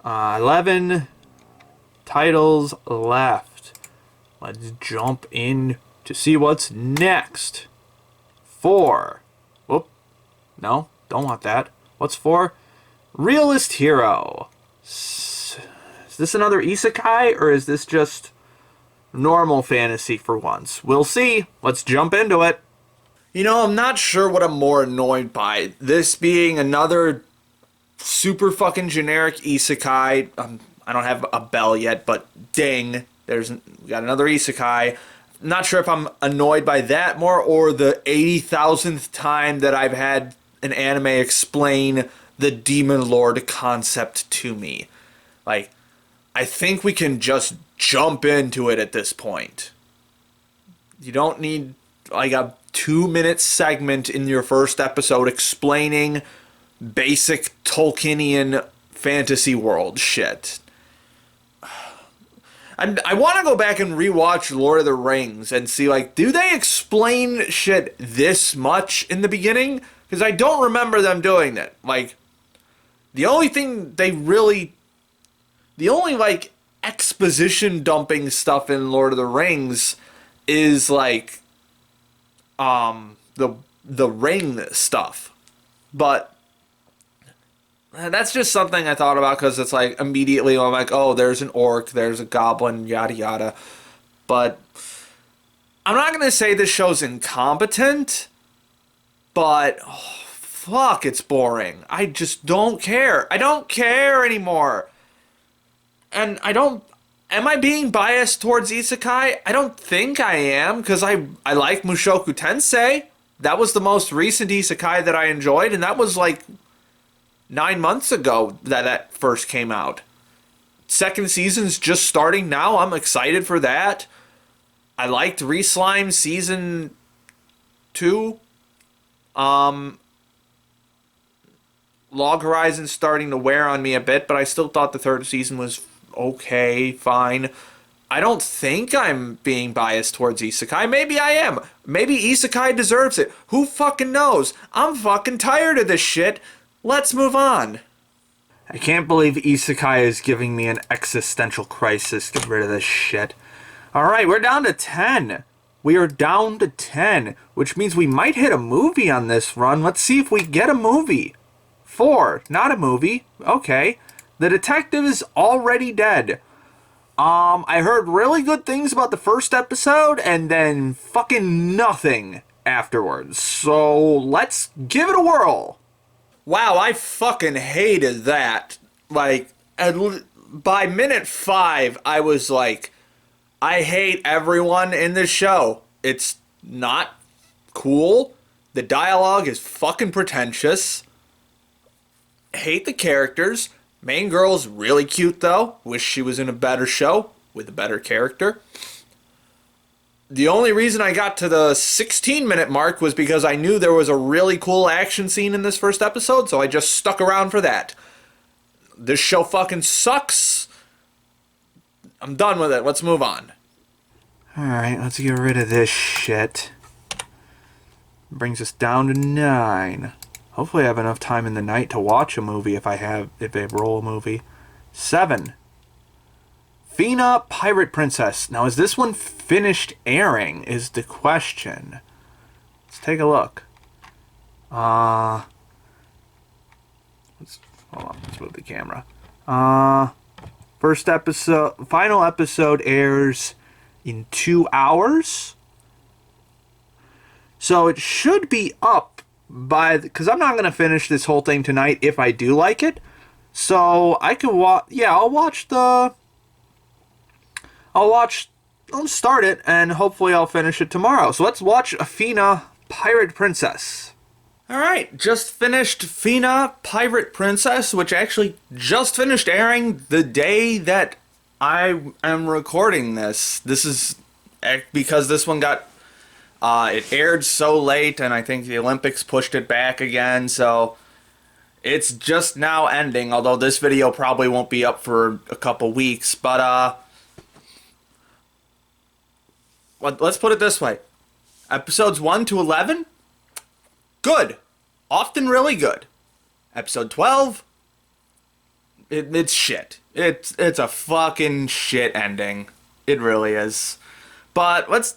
11 titles left. Let's jump in to see what's next. 4. Whoop. No, don't want that. What's 4? Realist Hero. Is this another isekai, or is this just normal fantasy for once? We'll see. Let's jump into it. You know, I'm not sure what I'm more annoyed by. This being another super fucking generic isekai. I don't have a bell yet, but ding. We got another isekai. Not sure if I'm annoyed by that more, or the 80,000th time that I've had an anime explain the Demon Lord concept to me. Like, I think we can just jump into it at this point. You don't need like a 2-minute segment in your first episode explaining basic Tolkienian fantasy world shit. And I want to go back and rewatch Lord of the Rings and see, like, do they explain shit this much in the beginning? Because I don't remember them doing that. Like, the only, like, exposition dumping stuff in Lord of the Rings is, like, the ring stuff. But that's just something I thought about because it's like immediately I'm like, oh, there's an orc, there's a goblin, yada yada. But I'm not going to say this show's incompetent, but oh, fuck, it's boring. I just don't care. I don't care anymore. And am I being biased towards isekai? I don't think I am, because I like Mushoku Tensei. That was the most recent isekai that I enjoyed, and that was like 9 months ago that first came out. Second season's just starting now. I'm excited for that. I liked Re-Slime Season 2. Log Horizon's starting to wear on me a bit, but I still thought the third season was okay, fine. I don't think I'm being biased towards isekai. Maybe I am. Maybe isekai deserves it. Who fucking knows? I'm fucking tired of this shit. Let's move on. I can't believe isekai is giving me an existential crisis. Get rid of this shit. Alright, we're down to 10. We are down to 10, which means we might hit a movie on this run. Let's see if we get a movie. 4, not a movie. Okay. The detective is already dead. I heard really good things about the first episode and then fucking nothing afterwards. So let's give it a whirl. Wow, I fucking hated that. Like, by minute 5, I was like, I hate everyone in this show. It's not cool. The dialogue is fucking pretentious. Hate the characters. Main girl's really cute, though. Wish she was in a better show with a better character. The only reason I got to the 16-minute mark was because I knew there was a really cool action scene in this first episode, so I just stuck around for that. This show fucking sucks. I'm done with it. Let's move on. Alright, let's get rid of this shit. Brings us down to 9. Hopefully I have enough time in the night to watch a movie if I roll a movie. 7. Fena, Pirate Princess. Now, is this one finished airing is the question. Let's take a look. Hold on, let's move the camera. Final episode airs in 2 hours. So it should be up because I'm not going to finish this whole thing tonight if I do like it. So I could I'll start it and hopefully I'll finish it tomorrow. So let's watch Fena, Pirate Princess. Alright, just finished Fena, Pirate Princess, which actually just finished airing the day that I am recording this. This is because this one got it aired so late, and I think the Olympics pushed it back again, so it's just now ending, although this video probably won't be up for a couple weeks, but let's put it this way. Episodes 1 to 11, good. Often really good. Episode 12, it's shit. It's a fucking shit ending. It really is. But let's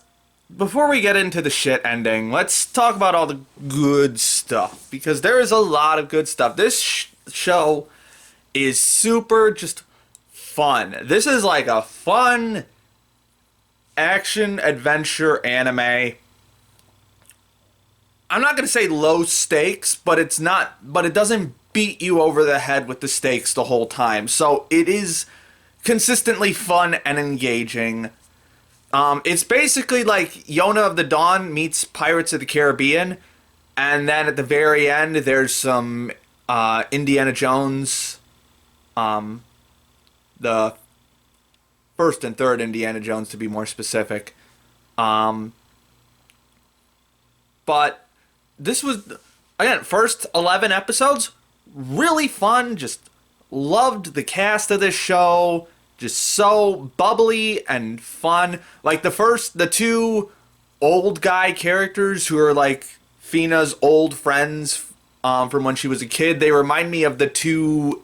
before we get into the shit ending, let's talk about all the good stuff because there is a lot of good stuff. This show is super just fun. This is like a fun action adventure anime. I'm not going to say low stakes, but it doesn't beat you over the head with the stakes the whole time. So it is consistently fun and engaging. It's basically like Yona of the Dawn meets Pirates of the Caribbean, and then at the very end there's some Indiana Jones, the first and third Indiana Jones to be more specific. But this was, again, first 11 episodes, really fun. Just loved the cast of this show. Just so bubbly and fun. Like the two old guy characters who are like Fena's old friends from when she was a kid. They remind me of the two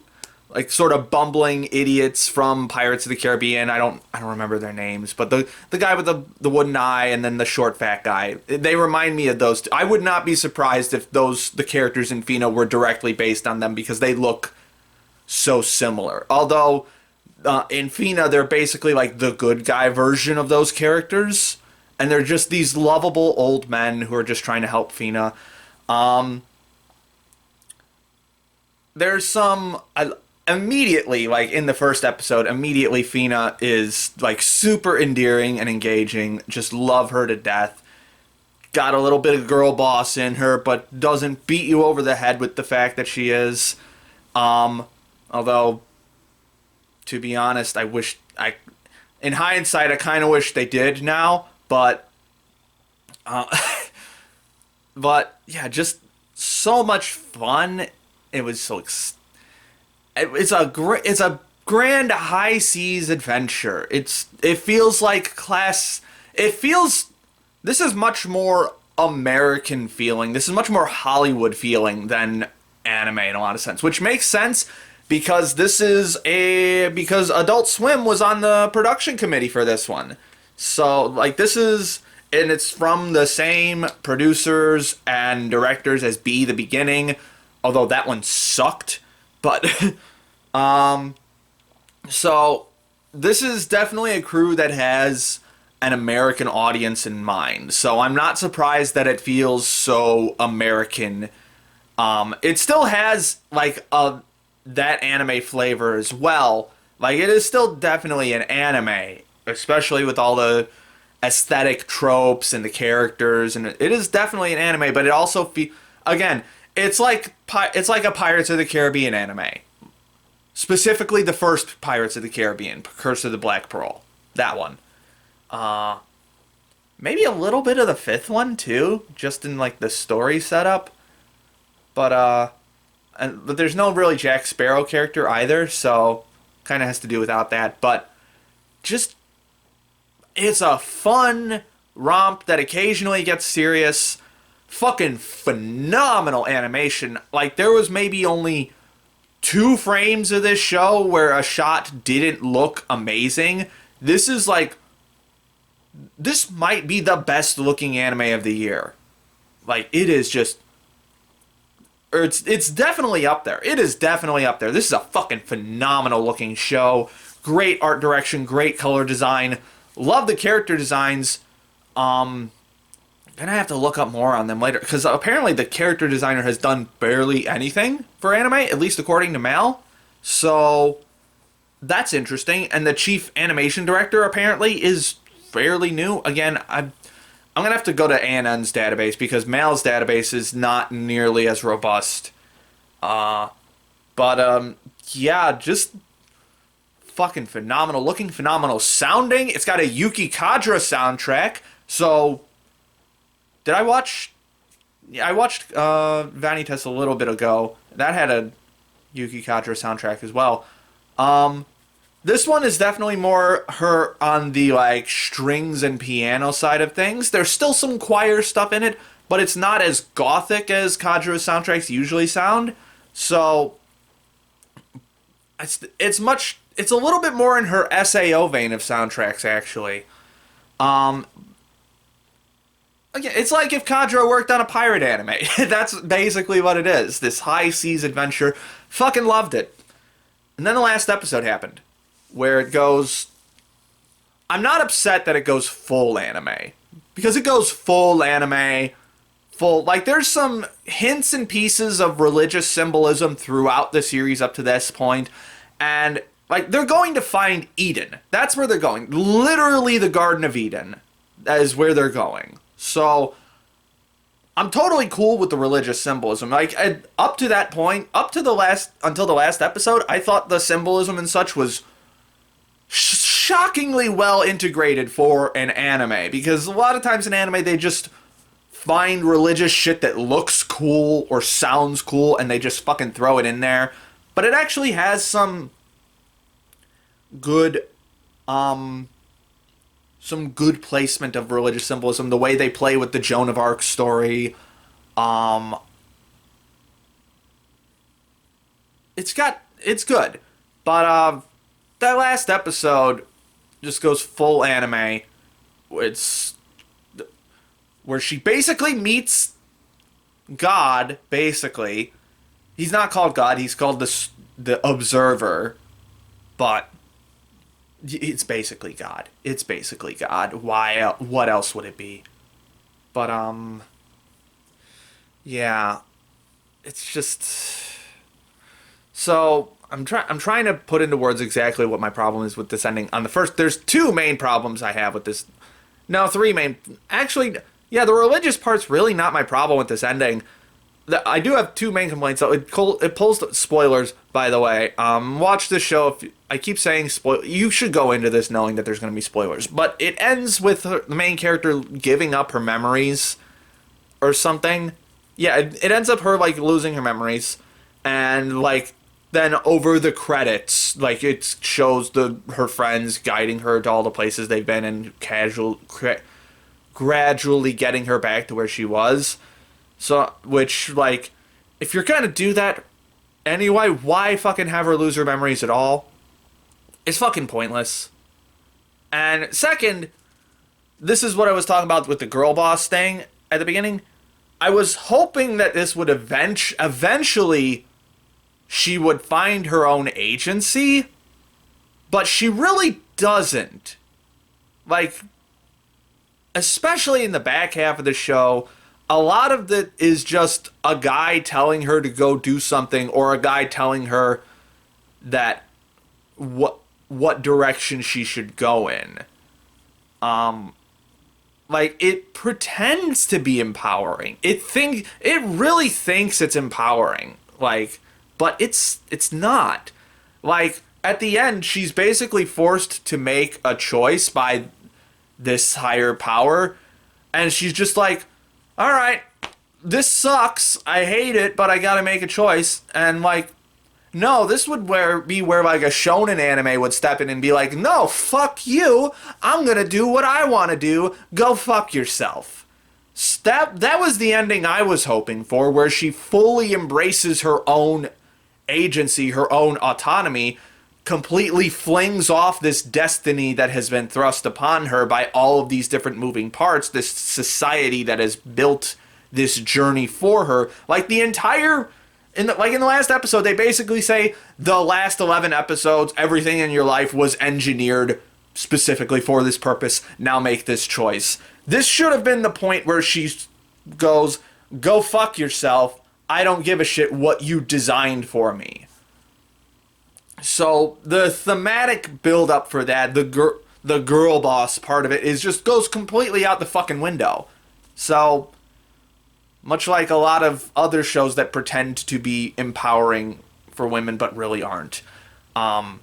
like sort of bumbling idiots from Pirates of the Caribbean. I don't remember their names, but the guy with the wooden eye and then the short fat guy. They remind me of those two. I would not be surprised if the characters in Fena were directly based on them because they look so similar. Although in Fena they're basically like the good guy version of those characters, and they're just these lovable old men who are just trying to help Fena. There's some immediately, like in the first episode, immediately Fena is like super endearing and engaging. Just love her to death. Got a little bit of girl boss in her, but doesn't beat you over the head with the fact that she is. Although, to be honest, in hindsight, I kind of wish they did now, but yeah, just so much fun. It was so it's a grand high seas adventure. It feels like this is much more American feeling. This is much more Hollywood feeling than anime in a lot of sense, which makes sense because because Adult Swim was on the production committee for this one. So like and it's from the same producers and directors as Be the Beginning, although that one sucked. But so this is definitely a crew that has an American audience in mind. So I'm not surprised that it feels so American. It still has like that anime flavor as well. Like it is still definitely an anime, especially with all the aesthetic tropes and the characters, and it is definitely an anime, but it also again, it's like a Pirates of the Caribbean anime. Specifically the first Pirates of the Caribbean, Curse of the Black Pearl. That one. Maybe a little bit of the fifth one too, just in like the story setup. But there's no really Jack Sparrow character either, so kind of has to do without that. But just it's a fun romp that occasionally gets serious. Fucking phenomenal animation. Like there was maybe only 2 frames of this show where a shot didn't look amazing. This might be the best looking anime of the year. Like it is just, or it's definitely up there. It is definitely up there. This is a fucking phenomenal looking show. Great art direction, great color design. Love the character designs. Gonna have to look up more on them later, because apparently the character designer has done barely anything for anime, at least according to Mal. So that's interesting. And the chief animation director apparently is fairly new. Again, I'm gonna have to go to ANN's database because Mal's database is not nearly as robust. Yeah, just fucking phenomenal looking, phenomenal sounding. It's got a Yuki Kadra soundtrack. So did I watch? Yeah, I watched Vanitas a little bit ago. That had a Yuki Kadra soundtrack as well. This one is definitely more her on the like strings and piano side of things. There's still some choir stuff in it, but it's not as gothic as Kadra's soundtracks usually sound. So it's a little bit more in her SAO vein of soundtracks, actually. Um, Again, it's like if Kadra worked on a pirate anime. That's basically what it is. This high seas adventure. Fucking loved it. And then the last episode happened, where it goes. I'm not upset that it goes full anime, because it goes full anime, full. Like, there's some hints and pieces of religious symbolism throughout the series up to this point, and like they're going to find Eden. That's where they're going. Literally, the Garden of Eden is where they're going. So I'm totally cool with the religious symbolism. Like, up to that point, until the last episode, I thought the symbolism and such was shockingly well integrated for an anime, because a lot of times in anime they just find religious shit that looks cool or sounds cool and they just fucking throw it in there. But it actually has good some good placement of religious symbolism. The way they play with the Joan of Arc story, it's good. But that last episode just goes full anime. It's where she basically meets God. Basically, he's not called God. He's called the Observer, but it's basically God. It's basically God. Why? What else would it be? But yeah, it's just so I'm trying to put into words exactly what my problem is with this ending. On the first, there's two main problems I have with this. No, three main. Actually, yeah, the religious part's really not my problem with this ending. I do have two main complaints though. It pulls spoilers, by the way. Watch this show. If I keep saying spoil, you should go into this knowing that there's going to be spoilers. But it ends with the main character giving up her memories, or something. Yeah, it ends up her like losing her memories, and like then over the credits, like it shows her friends guiding her to all the places they've been and gradually getting her back to where she was. So, which, like, if you're gonna do that anyway, why fucking have her lose her memories at all? It's fucking pointless. And second, this is what I was talking about with the girl boss thing at the beginning. I was hoping that this would eventually she would find her own agency, but she really doesn't. Like, especially in the back half of the show, a lot of it is just a guy telling her to go do something, or a guy telling her that what direction she should go in. Like, it pretends to be empowering. It really thinks it's empowering. Like, but it's not. Like, at the end, she's basically forced to make a choice by this higher power, and she's just like, all right, this sucks. I hate it, but I gotta make a choice. And like, no, this would be where like a shonen anime would step in and be like, no, fuck you. I'm gonna do what I want to do. Go fuck yourself. That was the ending I was hoping for, where she fully embraces her own agency, her own autonomy, completely flings off this destiny that has been thrust upon her by all of these different moving parts, this society that has built this journey for her. Like the entire in the last episode, they basically say the last 11 episodes, everything in your life was engineered specifically for this purpose. Now make this choice. This should have been the point where she goes, go fuck yourself. I don't give a shit what you designed for me. So the thematic build up for that, the girl boss part of it, is just goes completely out the fucking window. So much like a lot of other shows that pretend to be empowering for women but really aren't. And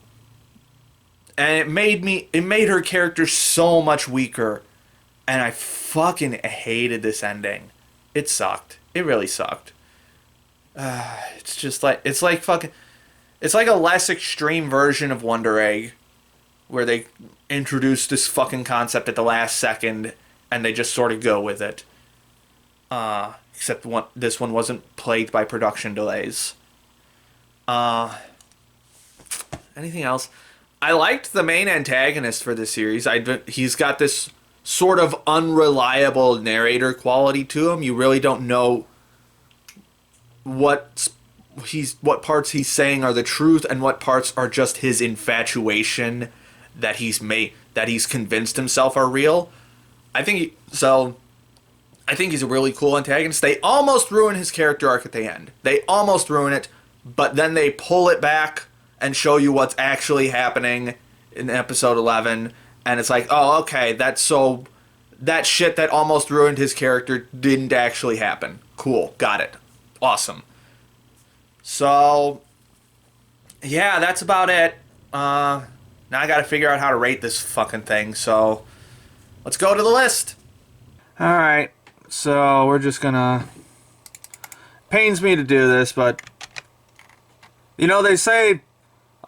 it made her character so much weaker, and I fucking hated this ending. It sucked. It really sucked. It's like a less extreme version of Wonder Egg, where they introduce this fucking concept at the last second and they just sort of go with it. Except this one wasn't plagued by production delays. Anything else? I liked the main antagonist for this series. He's got this sort of unreliable narrator quality to him. You really don't know what parts he's saying are the truth and what parts are just his infatuation that he's convinced himself are real. I think he's a really cool antagonist. They almost ruin his character arc at the end. They almost ruin it, but then they pull it back and show you what's actually happening in episode 11, and it's like, oh, okay, that shit that almost ruined his character didn't actually happen. Cool, got it. Awesome. So, yeah, that's about it. Now I gotta figure out how to rate this fucking thing, so let's go to the list. Alright, so we're just gonna... Pains me to do this, but... You know, they say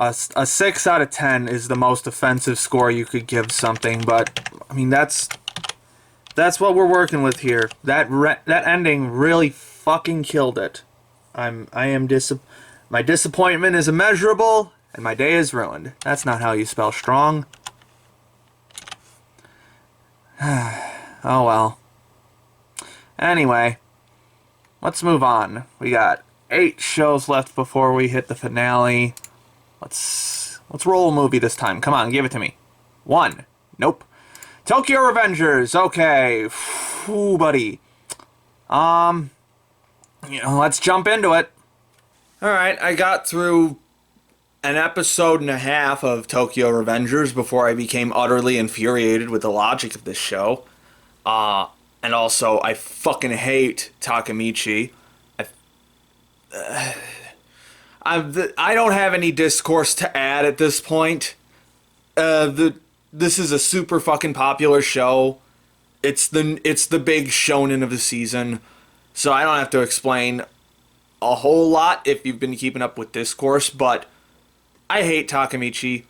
a 6 out of 10 is the most offensive score you could give something, but, I mean, that's what we're working with here. That ending really fucking killed it. My disappointment is immeasurable, and my day is ruined. That's not how you spell strong. Oh well. Anyway, let's move on. We got 8 shows left before we hit the finale. Let's roll a movie this time. Come on, give it to me. 1. Nope. Tokyo Revengers. Okay. Ooh, buddy. Let's jump into it. Alright, I got through an episode and a half of Tokyo Revengers before I became utterly infuriated with the logic of this show. And also, I fucking hate Tsukimichi. I don't have any discourse to add at this point. This is a super fucking popular show. It's the big shonen of the season, so I don't have to explain a whole lot if you've been keeping up with discourse, but I hate Tsukimichi.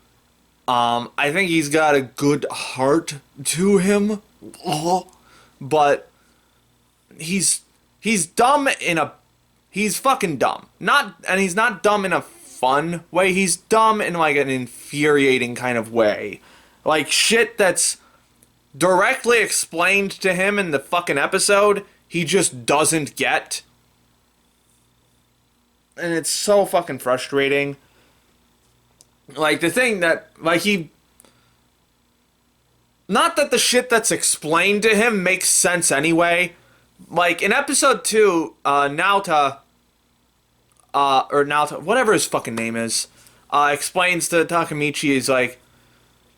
I think he's got a good heart to him, but he's dumb he's fucking dumb. And he's not dumb in a fun way, he's dumb in like an infuriating kind of way. Like shit that's directly explained to him in the fucking episode, he just doesn't get. And it's so fucking frustrating. Like, the thing that, like, not that the shit that's explained to him makes sense anyway. Like, in episode 2, Naota, whatever his fucking name is, explains to Tsukimichi, he's like,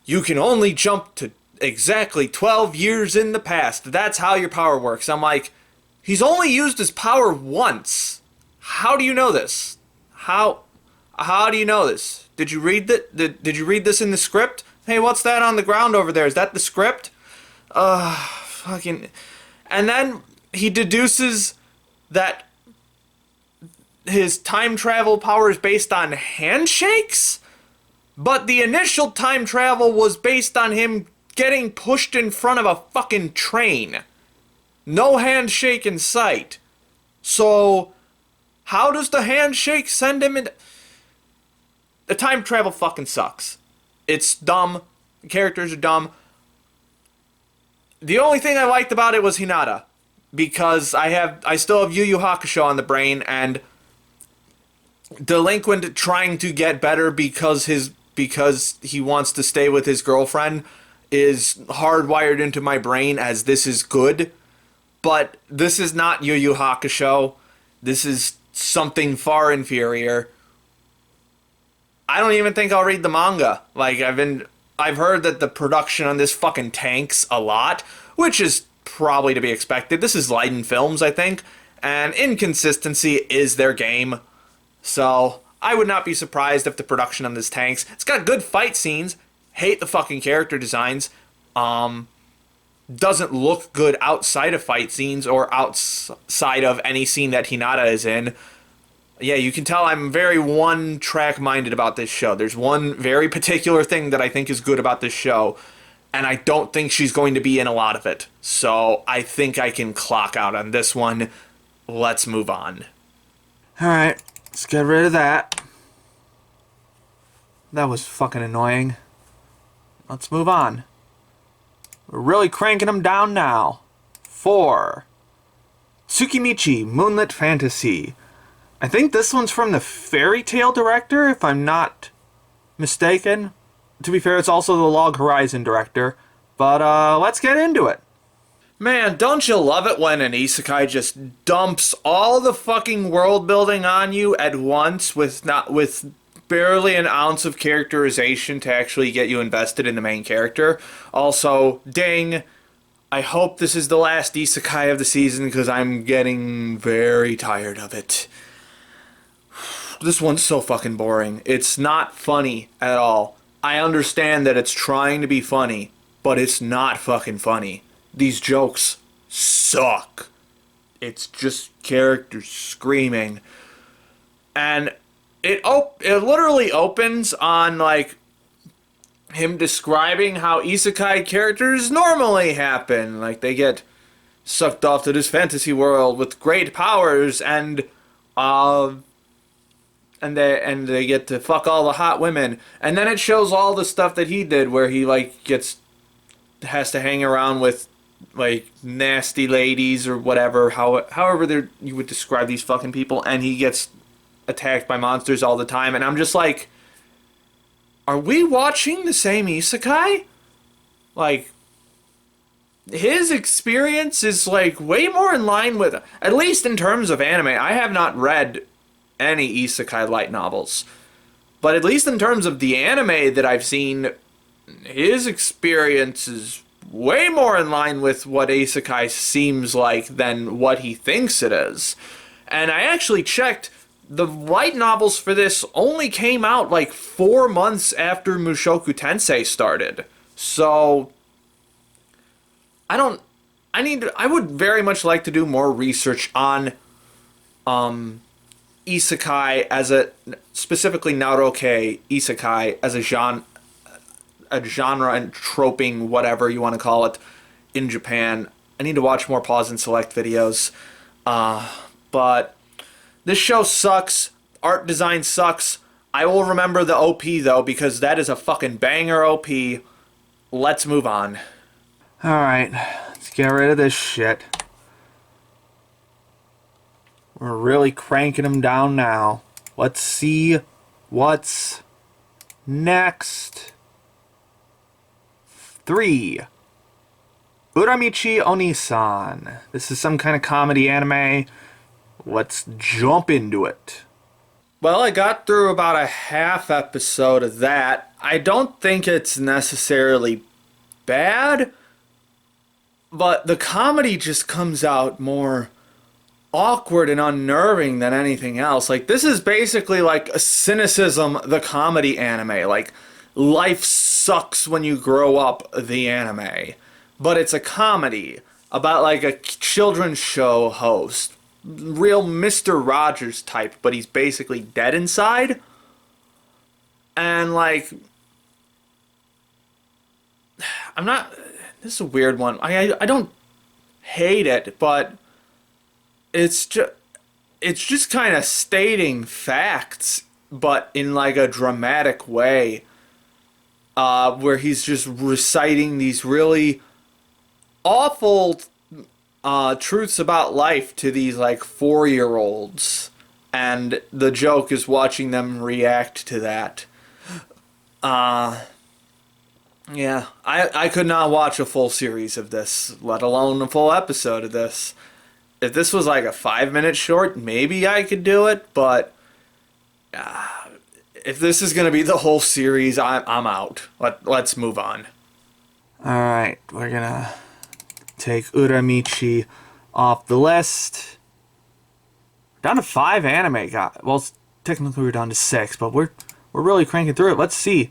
you can only jump to exactly 12 years in the past. That's how your power works. I'm like, he's only used his power once. How do you know this? How do you know this? Did you read that? Did you read this in the script? Hey, what's that on the ground over there? Is that the script? Fucking... And then he deduces that his time travel power is based on handshakes? But the initial time travel was based on him getting pushed in front of a fucking train. No handshake in sight. So, how does the handshake send him in? The time travel fucking sucks. It's dumb. The characters are dumb. The only thing I liked about it was Hinata. Because I still have Yu Yu Hakusho on the brain, and Delinquent trying to get better because he wants to stay with his girlfriend is hardwired into my brain as this is good. But this is not Yu Yu Hakusho. This is something far inferior. I don't even think I'll read the manga. Like, I've heard that the production on this fucking tanks a lot, which is probably to be expected. This is Leiden Films, I think, and inconsistency is their game. So, I would not be surprised if the production on this tanks. It's got good fight scenes. Hate the fucking character designs. Doesn't look good outside of fight scenes or outside of any scene that Hinata is in. Yeah, you can tell I'm very one-track minded about this show. There's one very particular thing that I think is good about this show, and I don't think she's going to be in a lot of it. So I think I can clock out on this one. Let's move on. Alright, let's get rid of that. That was fucking annoying. Let's move on. We're really cranking them down now. 4. Tsukimichi, Moonlit Fantasy. I think this one's from the Fairy Tail director, if I'm not mistaken. To be fair, it's also the Log Horizon director. But let's get into it. Man, don't you love it when an isekai just dumps all the fucking world building on you at once with barely an ounce of characterization to actually get you invested in the main character? Also, dang, I hope this is the last isekai of the season because I'm getting very tired of it. This one's so fucking boring. It's not funny at all. I understand that it's trying to be funny, but it's not fucking funny. These jokes suck. It's just characters screaming. And it literally opens on, like, him describing how isekai characters normally happen. Like, they get sucked off to this fantasy world with great powers and they get to fuck all the hot women. And then it shows all the stuff that he did where he, like, has to hang around with, like, nasty ladies or whatever, however you would describe these fucking people, and he gets attacked by monsters all the time, and I'm just like, are we watching the same isekai? Like, his experience is, like, way more in line with, at least in terms of anime. I have not read any isekai light novels, but at least in terms of the anime that I've seen, his experience is way more in line with what isekai seems like than what he thinks it is. And I actually checked, the light novels for this only came out like 4 months after Mushoku Tensei started. So I would very much like to do more research on isekai as specifically Naruto isekai as a genre and troping, whatever you want to call it, in Japan. I need to watch more pause and select videos. But this show sucks. Art design sucks. I will remember the OP though, because that is a fucking banger OP. Let's move on. Alright, let's get rid of this shit. We're really cranking them down now. Let's see what's next. 3. Uramichi Onii-san. This is some kind of comedy anime. Let's jump into it. Well, I got through about a half episode of that. I don't think it's necessarily bad, but the comedy just comes out more awkward and unnerving than anything else. Like, this is basically like a Cynicism, the comedy anime. Like, life sucks when you grow up, the anime. But it's a comedy about, like, a children's show host. Real Mr. Rogers type, but he's basically dead inside. And, like, this is a weird one. I don't hate it, but it's just kind of stating facts, but in, like, a dramatic way, where he's just reciting these really awful truths about life to these, like, 4-year-olds, and the joke is watching them react to that. Yeah, I could not watch a full series of this, let alone a full episode of this. If this was like a 5-minute short, maybe I could do it, but if this is going to be the whole series, I'm out. Let's move on. Alright, we're going to take Uramichi off the list. We're down to 5 anime. Well, technically we're down to 6, but we're really cranking through it. Let's see.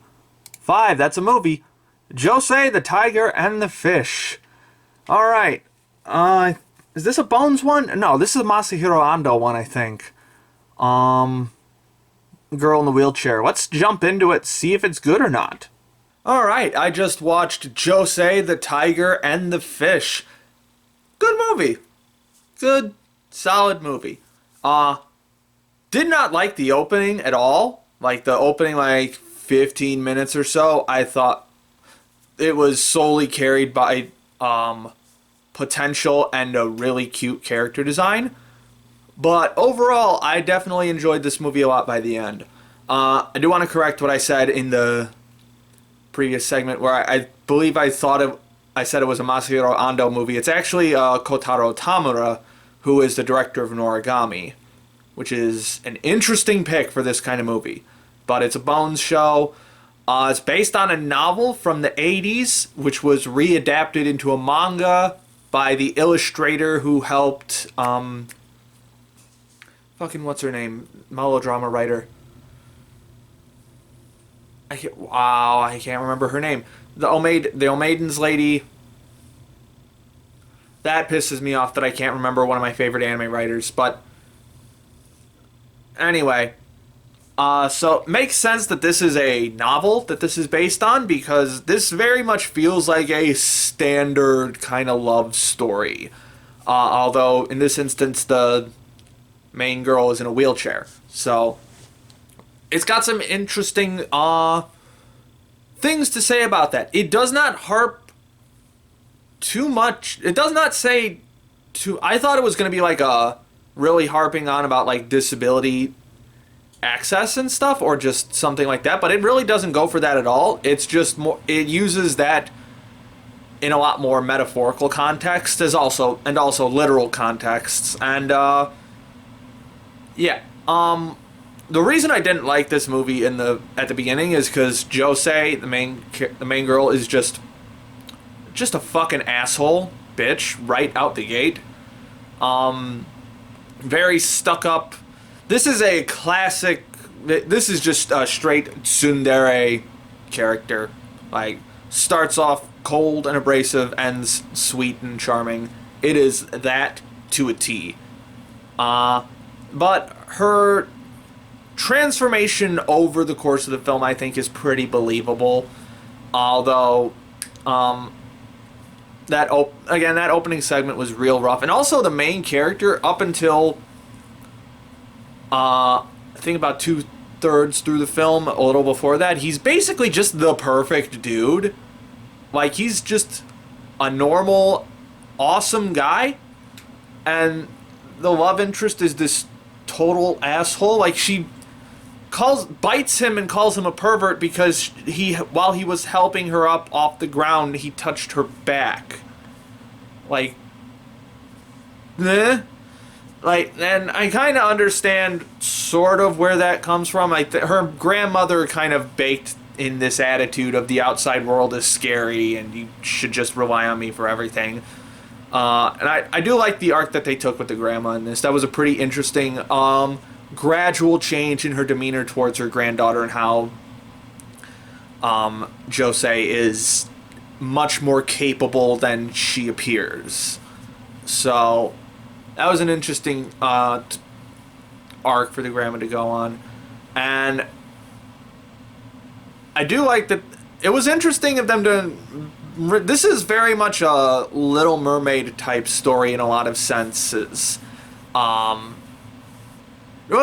5, that's a movie. Josee, the Tiger, and the Fish. Alright. Is this a Bones one? No, this is a Masahiro Ando one, I think. Girl in the Wheelchair. Let's jump into it, see if it's good or not. Alright, I just watched Josee, the Tiger, and the Fish. Good movie. Good, solid movie. Did not like the opening at all. Like, the opening, like, 15 minutes or so, I thought it was solely carried by potential and a really cute character design. But overall, I definitely enjoyed this movie a lot by the end. I do want to correct what I said in the previous segment where I believe I said it was a Masahiro Ando movie. It's actually Kotaro Tamura, who is the director of Noragami, which is an interesting pick for this kind of movie. But it's a Bones show. It's based on a novel from the 80s, which was readapted into a manga by the illustrator who helped, what's her name? Melodrama writer. I can't remember her name. The Omaiden's lady. That pisses me off that I can't remember one of my favorite anime writers. But anyway, so it makes sense that this is a novel that this is based on, because this very much feels like a standard kind of love story. Although in this instance the main girl is in a wheelchair. So it's got some interesting things to say about that. It does not harp too much. It does not say too... I thought it was going to be like a really harping on about like disability access and stuff, or just something like that, but it really doesn't go for that at all. It's just more... It uses that in a lot more metaphorical context and also literal contexts. And yeah. The reason I didn't like this movie at the beginning is because Josee, the main girl, is just a fucking asshole bitch right out the gate. Very stuck up. This is a classic. This is just a straight tsundere character. Like, starts off cold and abrasive, ends sweet and charming. It is that to a T. But her transformation over the course of the film, I think, is pretty believable. Although, that opening segment was real rough. And also the main character, up until, I think about 2/3 through the film, a little before that, he's basically just the perfect dude. Like, he's just a normal, awesome guy. And the love interest is this total asshole. Like, she bites him and calls him a pervert because while he was helping her up off the ground, he touched her back. Like, Like, and I kind of understand sort of where that comes from. Her grandmother kind of baked in this attitude of the outside world is scary and you should just rely on me for everything. And I do like the arc that they took with the grandma in this. That was a pretty interesting gradual change in her demeanor towards her granddaughter, and how Josee is much more capable than she appears. So that was an interesting arc for the grandma to go on. And I do like that it was interesting of them to... This is very much a Little Mermaid type story in a lot of senses. Well,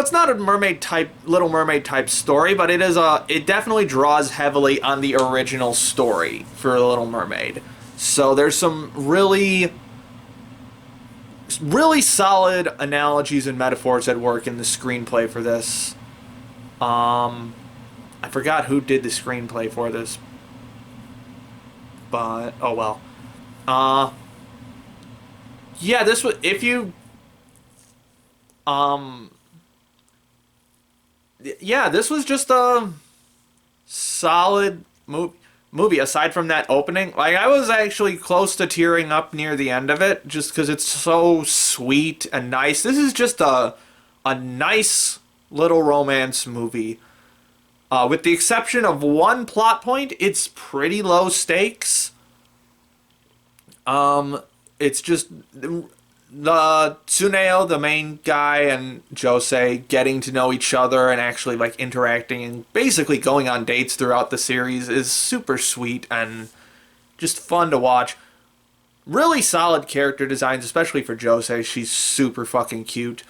it's not a Little Mermaid type story, but it definitely draws heavily on the original story for The Little Mermaid. So there's some really, really solid analogies and metaphors at work in the screenplay for this. I forgot who did the screenplay for this, but oh well. Yeah, this was this was just a solid movie aside from that opening. Like, I was actually close to tearing up near the end of it just because it's so sweet and nice. This is just a nice little romance movie. With the exception of one plot point, it's pretty low stakes. It's just the Tsuneo, the main guy, and Josee getting to know each other and actually like interacting and basically going on dates throughout the series is super sweet and just fun to watch. Really solid character designs, especially for Josee. She's super fucking cute.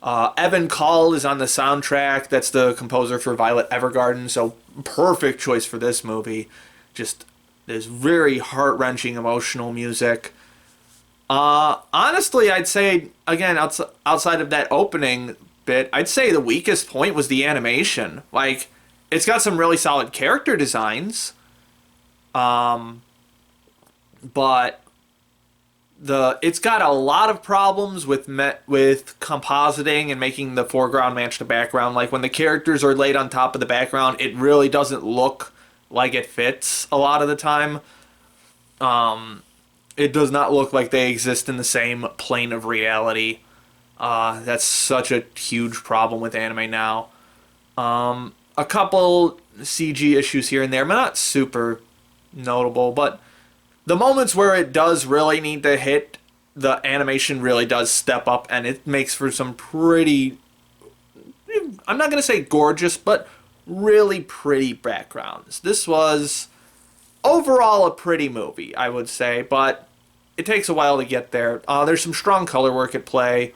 Evan Call is on the soundtrack. That's the composer for Violet Evergarden, so perfect choice for this movie. Just this very heart-wrenching emotional music. Honestly, I'd say, again, outside of that opening bit, I'd say the weakest point was the animation. Like, it's got some really solid character designs, but it's got a lot of problems with compositing and making the foreground match the background. Like, when the characters are laid on top of the background, it really doesn't look like it fits a lot of the time. It does not look like they exist in the same plane of reality. That's such a huge problem with anime now. A couple CG issues here and there, but not super notable. But the moments where it does really need to hit, the animation really does step up, and it makes for some pretty, I'm not going to say gorgeous, but really pretty backgrounds. This was overall a pretty movie, I would say, but it takes a while to get there. There's some strong color work at play.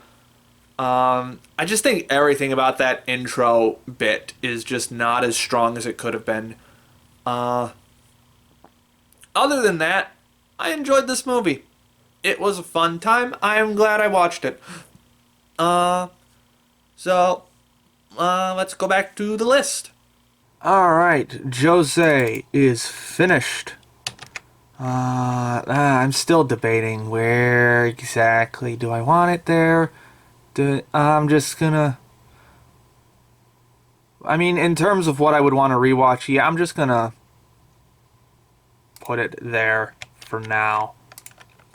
I just think everything about that intro bit is just not as strong as it could have been. Other than that, I enjoyed this movie. It was a fun time. I am glad I watched it. Let's go back to the list. Alright, Josee is finished. I'm still debating where exactly do I want it there. I'm just gonna... I mean, in terms of what I would want to rewatch, yeah, I'm just gonna put it there for now.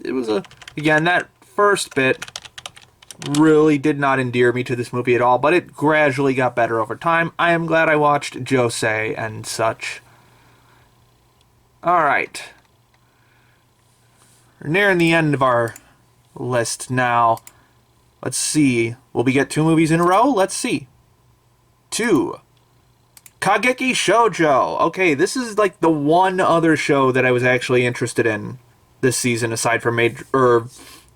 It was again, that first bit really did not endear me to this movie at all, but it gradually got better over time. I am glad I watched Josee and such. Alright. We're nearing the end of our list now. Let's see. Will we get 2 movies in a row? Let's see. 2. Kageki Shoujo. Okay, this is like the one other show that I was actually interested in this season aside from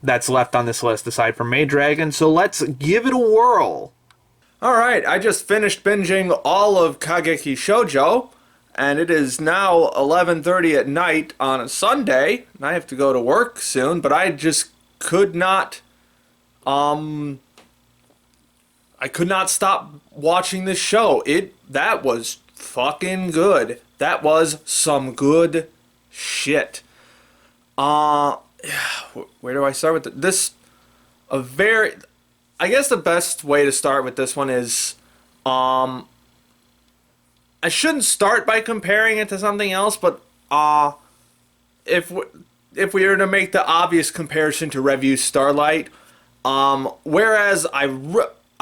that's left on this list aside from Maid Dragon, so let's give it a whirl. Alright, I just finished binging all of Kageki Shoujo, and it is now 11:30 at night on a Sunday, and I have to go to work soon, but I just could not, I could not stop watching this show. That was fucking good. That was some good shit. Where do I start with this? I guess the best way to start with this one is, I shouldn't start by comparing it to something else, but if we were to make the obvious comparison to Revue Starlight, whereas I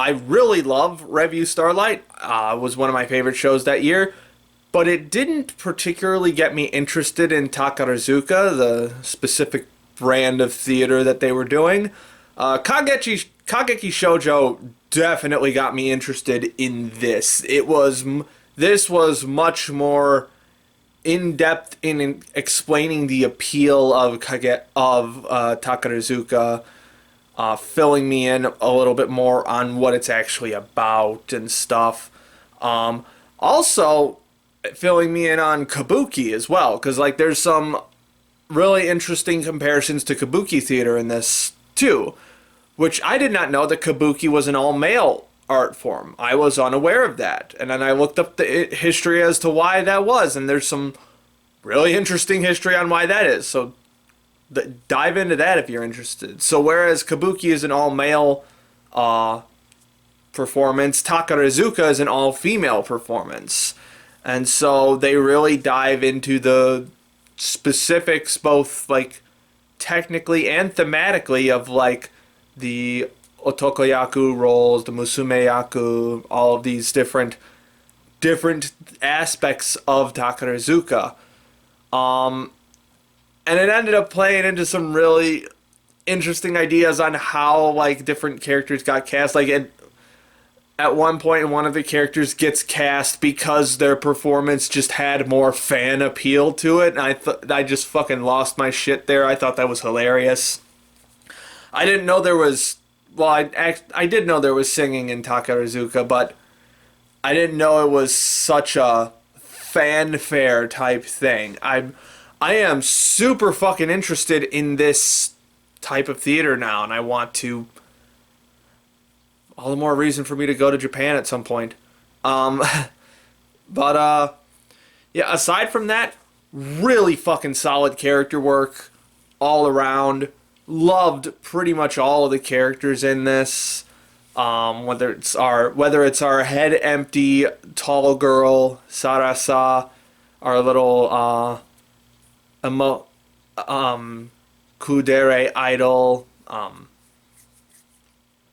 really love Revue Starlight, was one of my favorite shows that year, but it didn't particularly get me interested in Takarazuka, the specific brand of theater that they were doing. Kageki Shoujo definitely got me interested in this. This was much more in-depth in explaining the appeal of Takarazuka, filling me in a little bit more on what it's actually about and stuff. Also, filling me in on Kabuki as well, because like there's some really interesting comparisons to Kabuki theater in this too, which I did not know that Kabuki was an all-male art form. I was unaware of that, and then I looked up the history as to why that was, and there's some really interesting history on why that is, so dive into that if you're interested. So whereas Kabuki is an all-male performance, Takarazuka is an all-female performance. And so they really dive into the specifics, both like technically and thematically, of like the otokoyaku roles, the musumeyaku, all of these different aspects of Takarazuka. And it ended up playing into some really interesting ideas on how like different characters got cast. Like at one point, one of the characters gets cast because their performance just had more fan appeal to it, and I just fucking lost my shit there. I thought that was hilarious. I didn't know there was... Well, I did know there was singing in Takarazuka, but I didn't know it was such a fanfare type thing. I am super fucking interested in this type of theater now, and I want to. All the more reason for me to go to Japan at some point. Um, but yeah. Aside from that, really fucking solid character work all around. Loved pretty much all of the characters in this. Whether it's our head empty tall girl Sarasa, our little emo kudere idol. I'm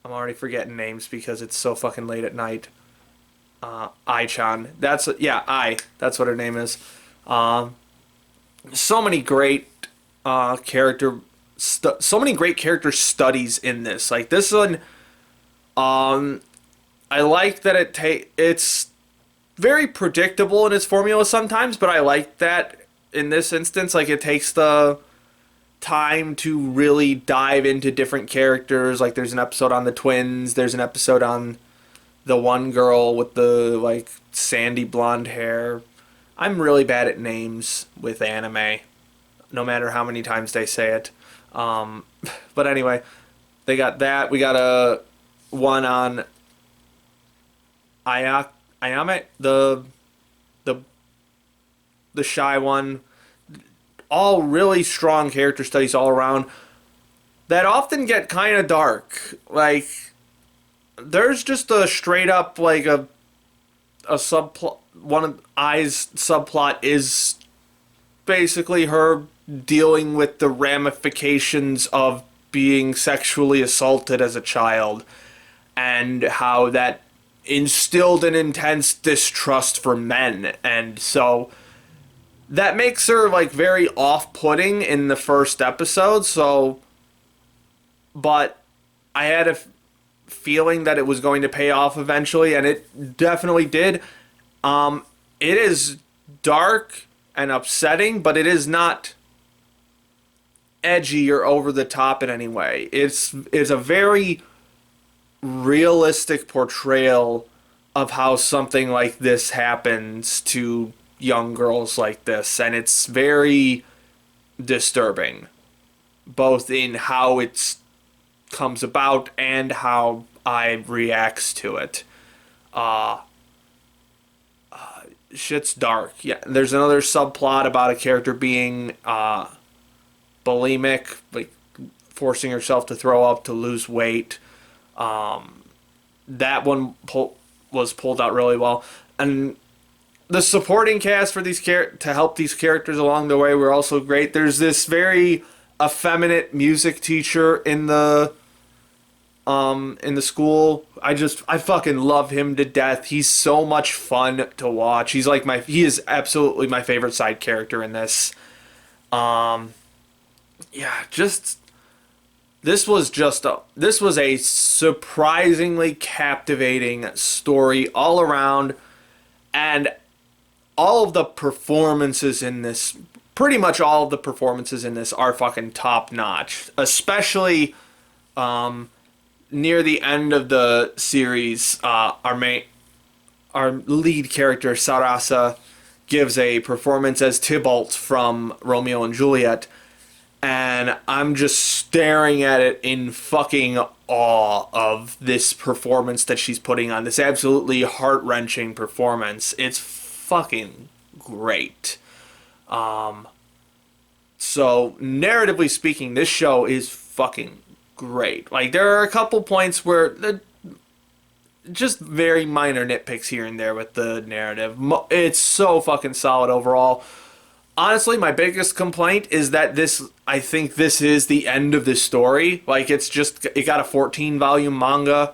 already forgetting names because it's so fucking late at night. Ai-chan. That's what her name is. So many great so many great character studies in this. Like this one, I like that it's very predictable in its formula sometimes, but I like that in this instance, like it takes the time to really dive into different characters. Like there's an episode on the twins, there's an episode on the one girl with the like sandy blonde hair. I'm really bad at names with anime, no matter how many times they say it. But anyway, they got that. We got a one on Ayame, the shy one. All really strong character studies all around that often get kind of dark. Like there's just a straight up like a subplot. One of Ai's subplot is basically her dealing with the ramifications of being sexually assaulted as a child and how that instilled an intense distrust for men. And so that makes her like very off-putting in the first episode. So, but I had a feeling that it was going to pay off eventually, and it definitely did. It is dark and upsetting, but it is not edgy or over the top in any way. It's a very realistic portrayal of how something like this happens to young girls like this, and it's very disturbing, both in how it comes about and how I reacts to it. Shit's dark. Yeah, there's another subplot about a character being bulimic, like forcing herself to throw up to lose weight. That one was pulled out really well, and the supporting cast for these to help these characters along the way were also great. There's this very effeminate music teacher in the school. I fucking love him to death. He's so much fun to watch. He is absolutely my favorite side character in this. This was a surprisingly captivating story all around, and all of the performances in this, pretty much all of the performances in this are fucking top notch, especially near the end of the series. Our lead character Sarasa gives a performance as Tybalt from Romeo and Juliet, and I'm just staring at it in fucking awe of this performance that she's putting on. This absolutely heart-wrenching performance. It's fucking great. So narratively speaking, this show is fucking great. Like there are a couple points where just very minor nitpicks here and there with the narrative. It's so fucking solid overall. Honestly, my biggest complaint is that I think this is the end of this story. Like it got a 14 volume manga,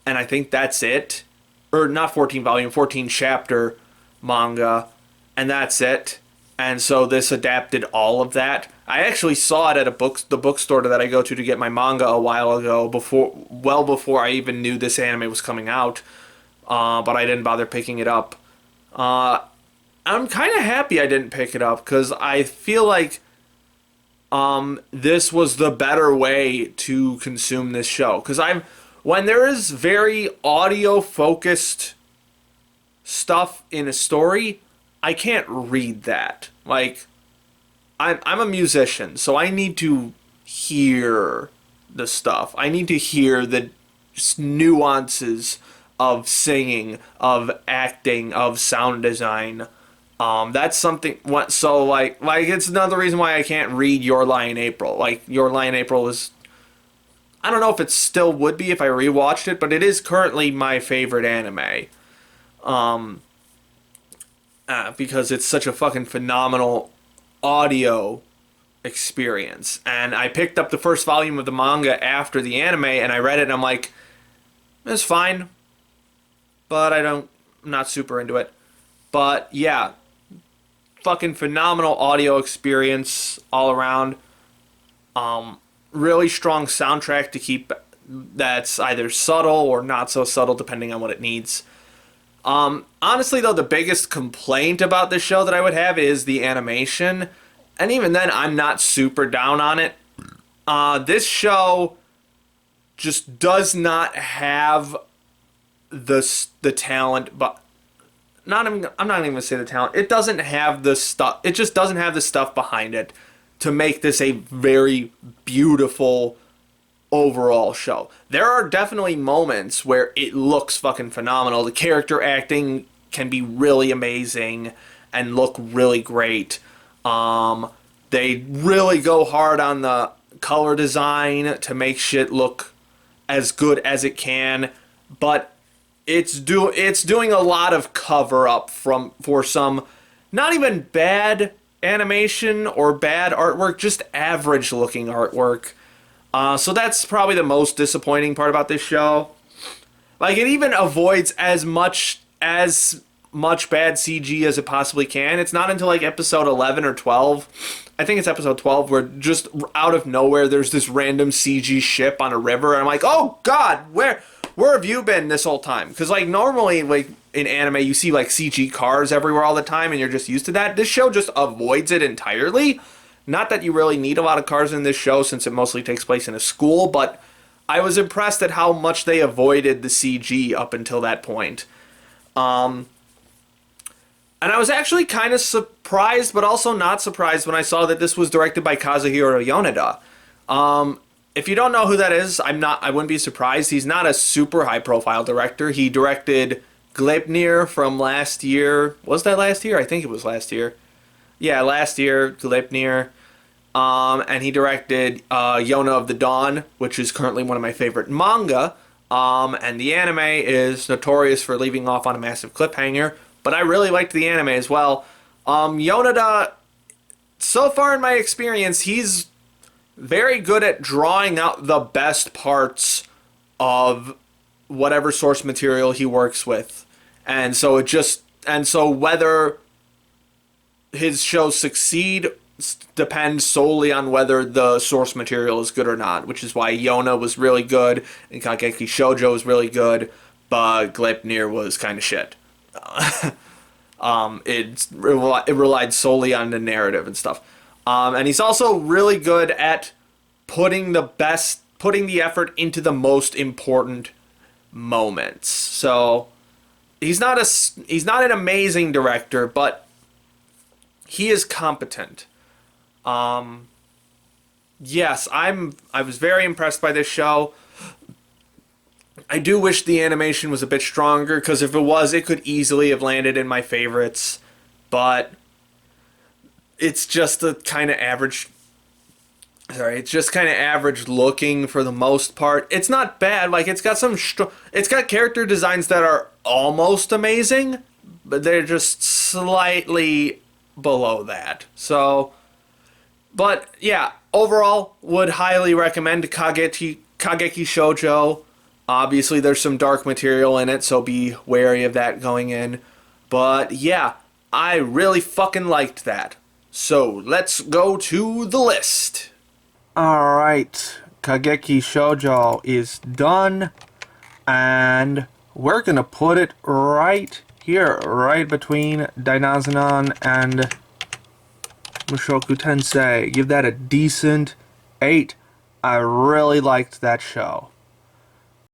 and I think that's it. Or not 14 volume, 14 chapter manga, and that's it. And so this adapted all of that. I actually saw it at the bookstore that I go to get my manga a while ago, well before I even knew this anime was coming out. But I didn't bother picking it up. I'm kind of happy I didn't pick it up, because I feel like this was the better way to consume this show. Because when there is very audio focused stuff in a story, I can't read that. Like, I'm a musician, so I need to hear the stuff. I need to hear the nuances of singing, of acting, of sound design. That's something. What so like it's another reason why I can't read Your Lie in April. Like Your Lie in April is. I don't know if it still would be if I rewatched it, but it is currently my favorite anime. Um, because it's such a fucking phenomenal audio experience. And I picked up the first volume of the manga after the anime, and I read it, and I'm like, it's fine, but I'm not super into it. But yeah, fucking phenomenal audio experience all around. Really strong soundtrack to keep that's either subtle or not so subtle, depending on what it needs. Honestly, though, the biggest complaint about this show that I would have is the animation. And even then, I'm not super down on it. This show just does not have the talent, but I'm not even gonna say the talent. It doesn't have the stuff. It just doesn't have the stuff behind it to make this a very beautiful overall show. There are definitely moments where it looks fucking phenomenal. The character acting can be really amazing and look really great. They really go hard on the color design to make shit look as good as it can, but it's doing a lot of cover up for some not even bad animation or bad artwork, just average looking artwork. So that's probably the most disappointing part about this show. Like, it even avoids as much bad CG as it possibly can. It's not until like episode 11 or 12, I think it's episode 12, where just out of nowhere there's this random CG ship on a river, and I'm like, oh god, where have you been this whole time? Because like normally, like in anime, you see like CG cars everywhere all the time, and you're just used to that. This show just avoids it entirely. Not that you really need a lot of cars in this show, since it mostly takes place in a school, but I was impressed at how much they avoided the CG up until that point. And I was actually kind of surprised, but also not surprised when I saw that this was directed by Kazuhiro Yoneda. If you don't know who that is, I wouldn't be surprised. He's not a super high-profile director. He directed Gleipnir from last year. Was that last year? I think it was last year. Yeah, last year, Gleipnir. And he directed Yona of the Dawn, which is currently one of my favorite manga. And the anime is notorious for leaving off on a massive cliffhanger, but I really liked the anime as well. Yoneda, so far in my experience, he's very good at drawing out the best parts of whatever source material he works with. And so whether his shows succeed depends solely on whether the source material is good or not, which is why Yona was really good and Kageki Shoujo was really good, but Gleipnir was kind of shit. It relied solely on the narrative and stuff. And he's also really good at putting the effort into the most important moments. So he's not an amazing director, but he is competent. Yes, I was very impressed by this show. I do wish the animation was a bit stronger, because if it was, it could easily have landed in my favorites. But it's just a kind of average. Sorry, it's just kind of average looking for the most part. It's not bad. Like, it's got it's got character designs that are almost amazing, but they're just slightly below that. So, but yeah, overall, would highly recommend Kageki Shoujo. Obviously, there's some dark material in it, so be wary of that going in. But yeah, I really fucking liked that. So let's go to the list. Alright, Kageki Shoujo is done, and we're gonna put it right here, right between Dainazenon and Mushoku Tensei. Give that a decent 8. I really liked that show.